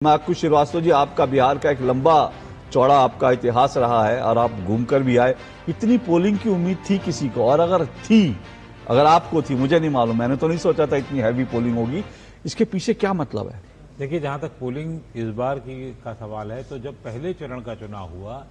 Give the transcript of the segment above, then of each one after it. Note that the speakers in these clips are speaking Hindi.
अक्कू श्रीवास्तव जी, आपका बिहार का एक लंबा चौड़ा आपका इतिहास रहा है और आप घूमकर भी आए। इतनी पोलिंग की उम्मीद थी किसी को? और अगर आपको थी, मुझे नहीं मालूम, मैंने तो नहीं सोचा था इतनी हैवी पोलिंग होगी। इसके पीछे क्या मतलब है? देखिए, जहां तक पोलिंग इस बार का सवाल है, तो जब पहले चरण का चुनाव हुआ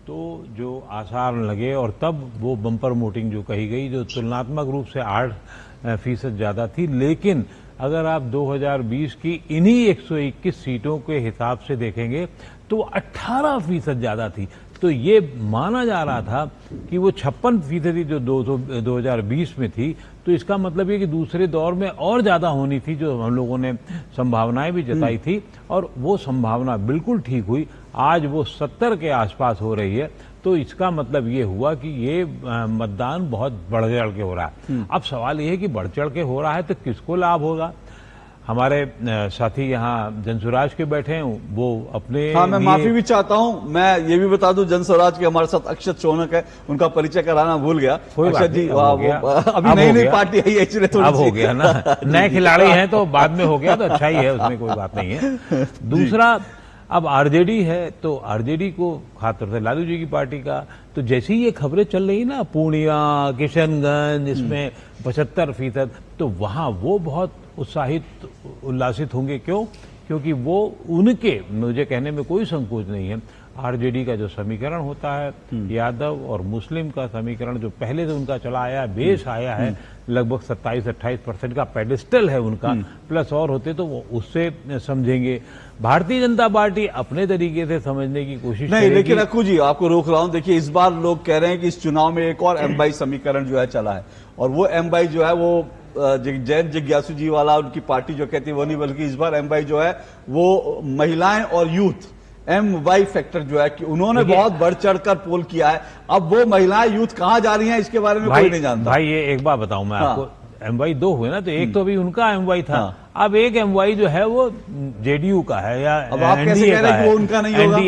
तो जो आसार लगे और तब वो बम्पर वोटिंग जो कही गई, जो तुलनात्मक रूप से 8% ज्यादा थी, लेकिन अगर आप 2020 की इन्हीं 121 सीटों के हिसाब से देखेंगे तो 18% ज्यादा थी। तो ये माना जा रहा था कि वो 56% जो 2020 में थी, तो इसका मतलब ये कि दूसरे दौर में और ज्यादा होनी थी, जो हम लोगों ने संभावनाएं भी जताई थी, और वो संभावना बिल्कुल ठीक हुई। आज वो 70 के आसपास हो रही है। तो इसका मतलब ये हुआ कि ये मतदान बहुत बढ़ चढ़ के हो रहा है। अब सवाल ये है कि बढ़ चढ़ के हो रहा है तो किसको लाभ होगा? हमारे साथी यहाँ जनसुराज के बैठे हैं, वो अपने मैं माफी भी चाहता हूँ। मैं ये भी बता दूं, जनसुराज के हमारे साथ अक्षत शौनक है, उनका परिचय कराना भूल गया। अक्षत जी, अभी नई पार्टी आई है, अब हो गया ना, नए खिलाड़ी हैं तो बाद में हो गया तो अच्छा ही है, उसमें कोई बात नहीं है। दूसरा, अब आरजेडी है, तो आरजेडी को खासतौर से लालू जी की पार्टी का, तो जैसे ही ये खबरें चल रही ना, पूर्णिया, किशनगंज, इसमें 75%, तो वहां वो बहुत उत्साहित उल्लासित होंगे। क्यों? क्योंकि वो उनके, मुझे कहने में कोई संकोच नहीं है, आरजेडी का जो समीकरण होता है, यादव और मुस्लिम का समीकरण जो पहले से उनका चला आया है, बेस आया है, लगभग 27-28% का पेडिस्टल है उनका, प्लस और होते तो वो उससे समझेंगे। भारतीय जनता पार्टी अपने तरीके से समझने की कोशिश नहीं, लेकिन अक्कू जी, आपको रोक रहा हूं। देखिए, इस बार लोग कह रहे हैं कि इस चुनाव में एक और एमवाई समीकरण जो है चला है, और वो एमवाई जो है वो जैन जिज्ञासु जी वाला उनकी पार्टी जो कहती है वो नहीं, बल्कि इस बार एमवाई जो है वो महिलाएं और यूथ, एमवाई फैक्टर जो है कि उन्होंने बहुत बढ़ चढ़कर पोल किया है। अब वो महिलाएं, यूथ कहां जा रही हैं इसके बारे में कोई नहीं जानता। भाई, ये एक बात बताऊं मैं आपको, एमवाई 2 हुए ना, तो एक तो अभी उनका एमवाई था, अब एक एमवाई जो है वो जेडीयू का है, या अब आप कैसे कह रहे हैं कि वो उनका नहीं होगा?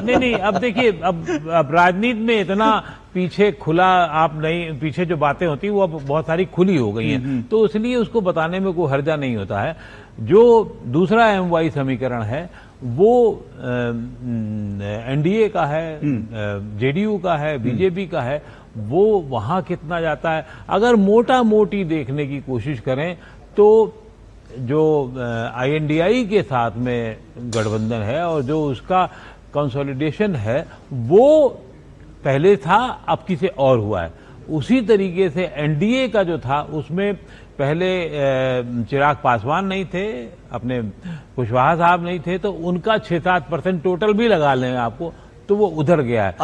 नहीं, अब देखिए, अब राजनीति में इतना पीछे खुला आप नहीं, पीछे जो बातें होती वो अब बहुत सारी खुली हो गई हैं, तो इसलिए उसको बताने में कोई हर्जा नहीं होता है। जो दूसरा एमवाई समीकरण है वो एनडीए का है, जेडीयू का है, बीजेपी का है, वो वहां कितना जाता है। अगर मोटा मोटी देखने की कोशिश करें तो जो आईएनडीआई के साथ में गठबंधन है और जो उसका कंसोलिडेशन है वो पहले था, अब किसी और हुआ है। उसी तरीके से एनडीए का जो था उसमें पहले चिराग पासवान नहीं थे, अपने कुशवाहा साहब नहीं थे, तो उनका 6-7% टोटल भी लगा लें आपको, तो वो उधर गया है।